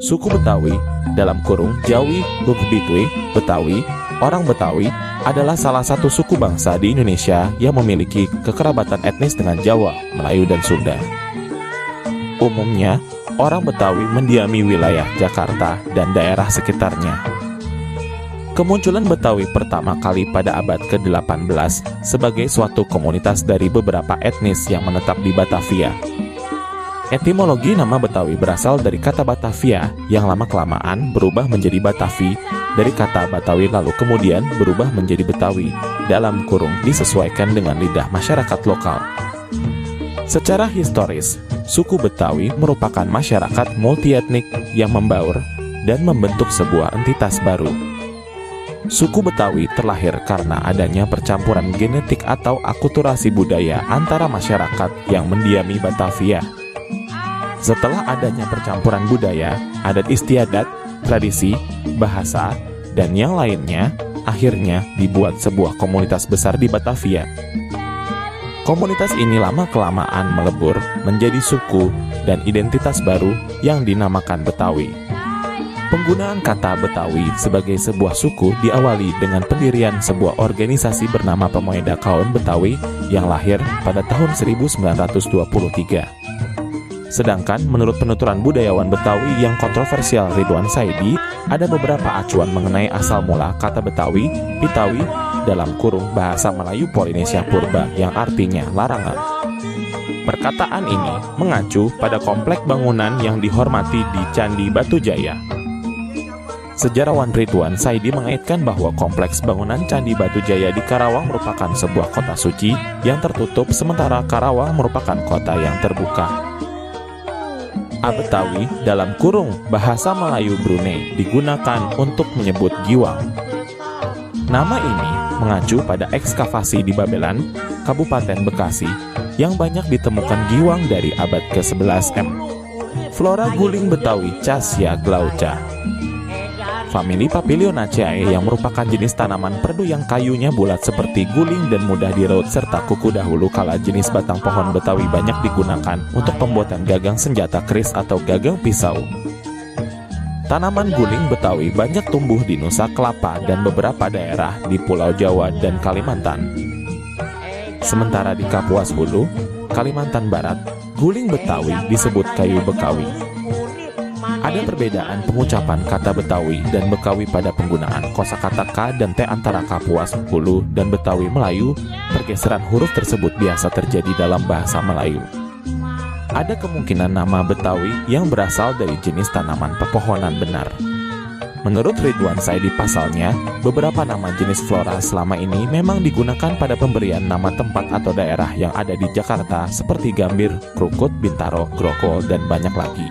Suku Betawi, dalam kurung Jawi, Bukbitwi, Betawi, orang Betawi adalah salah satu suku bangsa di Indonesia yang memiliki kekerabatan etnis dengan Jawa, Melayu, dan Sunda. Umumnya, orang Betawi mendiami wilayah Jakarta dan daerah sekitarnya. Kemunculan Betawi pertama kali pada abad ke-18 sebagai suatu komunitas dari beberapa etnis yang menetap di Batavia. Etimologi nama Betawi berasal dari kata Batavia yang lama-kelamaan berubah menjadi Batavi, dari kata Batawi lalu kemudian berubah menjadi Betawi, dalam kurung disesuaikan dengan lidah masyarakat lokal. Secara historis, suku Betawi merupakan masyarakat multietnik yang membaur dan membentuk sebuah entitas baru. Suku Betawi terlahir karena adanya percampuran genetik atau akulturasi budaya antara masyarakat yang mendiami Batavia. Setelah adanya percampuran budaya, adat istiadat, tradisi, bahasa, dan yang lainnya, akhirnya dibuat sebuah komunitas besar di Batavia. Komunitas ini lama-kelamaan melebur menjadi suku dan identitas baru yang dinamakan Betawi. Penggunaan kata Betawi sebagai sebuah suku diawali dengan pendirian sebuah organisasi bernama Pemuda Kaum Betawi yang lahir pada tahun 1923. Sedangkan menurut penuturan budayawan Betawi yang kontroversial Ridwan Saidi, ada beberapa acuan mengenai asal mula kata Betawi, Bitawi, dalam kurung bahasa Melayu Polinesia Purba yang artinya larangan. Perkataan ini mengacu pada komplek bangunan yang dihormati di Candi Batujaya. Sejarawan Ridwan Saidi mengaitkan bahwa kompleks bangunan Candi Batujaya di Karawang merupakan sebuah kota suci yang tertutup, sementara Karawang merupakan kota yang terbuka. Betawi dalam kurung bahasa Melayu Brunei digunakan untuk menyebut giwang. Nama ini mengacu pada ekskavasi di Babelan, Kabupaten Bekasi, yang banyak ditemukan giwang dari abad ke-11 M. Flora guling Betawi Cassia glauca. Famili Papilionaceae yang merupakan jenis tanaman perdu yang kayunya bulat seperti guling dan mudah diraut, serta kuku dahulu kala jenis batang pohon Betawi banyak digunakan untuk pembuatan gagang senjata keris atau gagang pisau. Tanaman guling Betawi banyak tumbuh di Nusa Kelapa dan beberapa daerah di Pulau Jawa dan Kalimantan. Sementara di Kapuas Hulu, Kalimantan Barat, guling Betawi disebut kayu Bekawi. Ada perbedaan pengucapan kata Betawi dan Bekawi pada penggunaan kosakata K dan T antara Kapuas Hulu dan Betawi Melayu. Pergeseran huruf tersebut biasa terjadi dalam bahasa Melayu. Ada kemungkinan nama Betawi yang berasal dari jenis tanaman pepohonan benar. Menurut Ridwan Saidi pasalnya, beberapa nama jenis flora selama ini memang digunakan pada pemberian nama tempat atau daerah yang ada di Jakarta seperti Gambir, Krukut, Bintaro, Grogol, dan banyak lagi.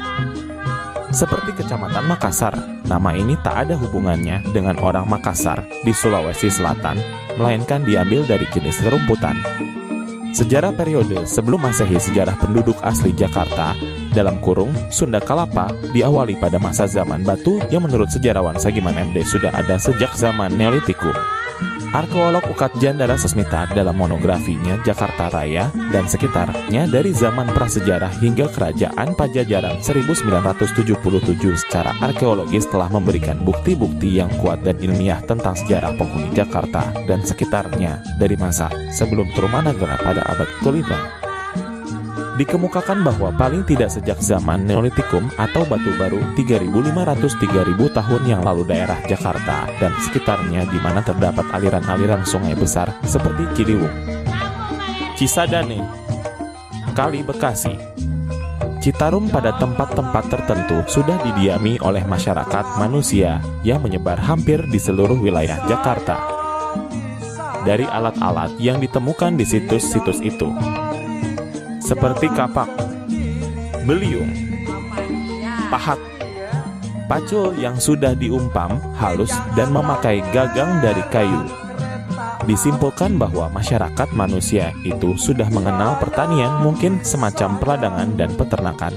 Seperti Kecamatan Makassar, nama ini tak ada hubungannya dengan orang Makassar di Sulawesi Selatan, melainkan diambil dari jenis rumputan. Sejarah periode sebelum Masehi, sejarah penduduk asli Jakarta, dalam kurung Sunda Kalapa, diawali pada masa zaman batu yang menurut sejarawan Sagiman MD sudah ada sejak zaman Neolitikum. Arkeolog UKAD Jandara Sesmita dalam monografinya Jakarta Raya dan sekitarnya dari zaman prasejarah hingga kerajaan Pajajaran 1977 secara arkeologis telah memberikan bukti-bukti yang kuat dan ilmiah tentang sejarah penghuni Jakarta dan sekitarnya dari masa sebelum Trumanagara pada abad ke-5. Dikemukakan bahwa paling tidak sejak zaman Neolitikum atau Batu Baru 3.500-3.000 tahun yang lalu daerah Jakarta dan sekitarnya di mana terdapat aliran-aliran sungai besar seperti Ciliwung, Cisadane, Kali Bekasi, Citarum pada tempat-tempat tertentu sudah didiami oleh masyarakat manusia yang menyebar hampir di seluruh wilayah Jakarta. Dari alat-alat yang ditemukan di situs-situs itu, seperti kapak, beliung, pahat, pacul yang sudah diumpam halus dan memakai gagang dari kayu. Disimpulkan bahwa masyarakat manusia itu sudah mengenal pertanian, mungkin semacam peladangan dan peternakan.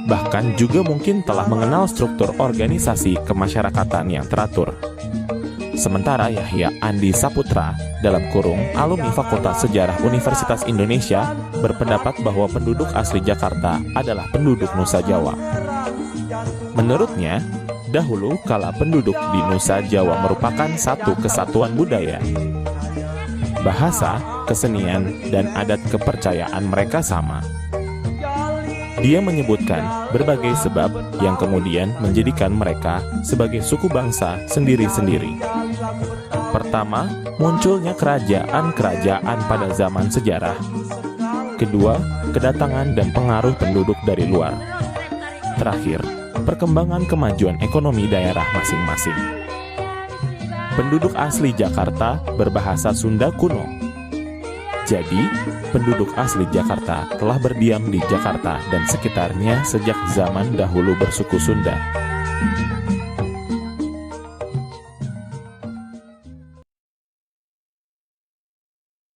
Bahkan juga mungkin telah mengenal struktur organisasi kemasyarakatan yang teratur. Sementara Yahya Andi Saputra dalam kurung alumni Fakultas Sejarah Universitas Indonesia berpendapat bahwa penduduk asli Jakarta adalah penduduk Nusa Jawa. Menurutnya, dahulu kala penduduk di Nusa Jawa merupakan satu kesatuan budaya. Bahasa, kesenian, dan adat kepercayaan mereka sama. Dia menyebutkan berbagai sebab yang kemudian menjadikan mereka sebagai suku bangsa sendiri-sendiri. Pertama, munculnya kerajaan-kerajaan pada zaman sejarah. Kedua, kedatangan dan pengaruh penduduk dari luar. Terakhir, perkembangan kemajuan ekonomi daerah masing-masing. Penduduk asli Jakarta berbahasa Sunda kuno. Jadi, penduduk asli Jakarta telah berdiam di Jakarta dan sekitarnya sejak zaman dahulu bersuku Sunda.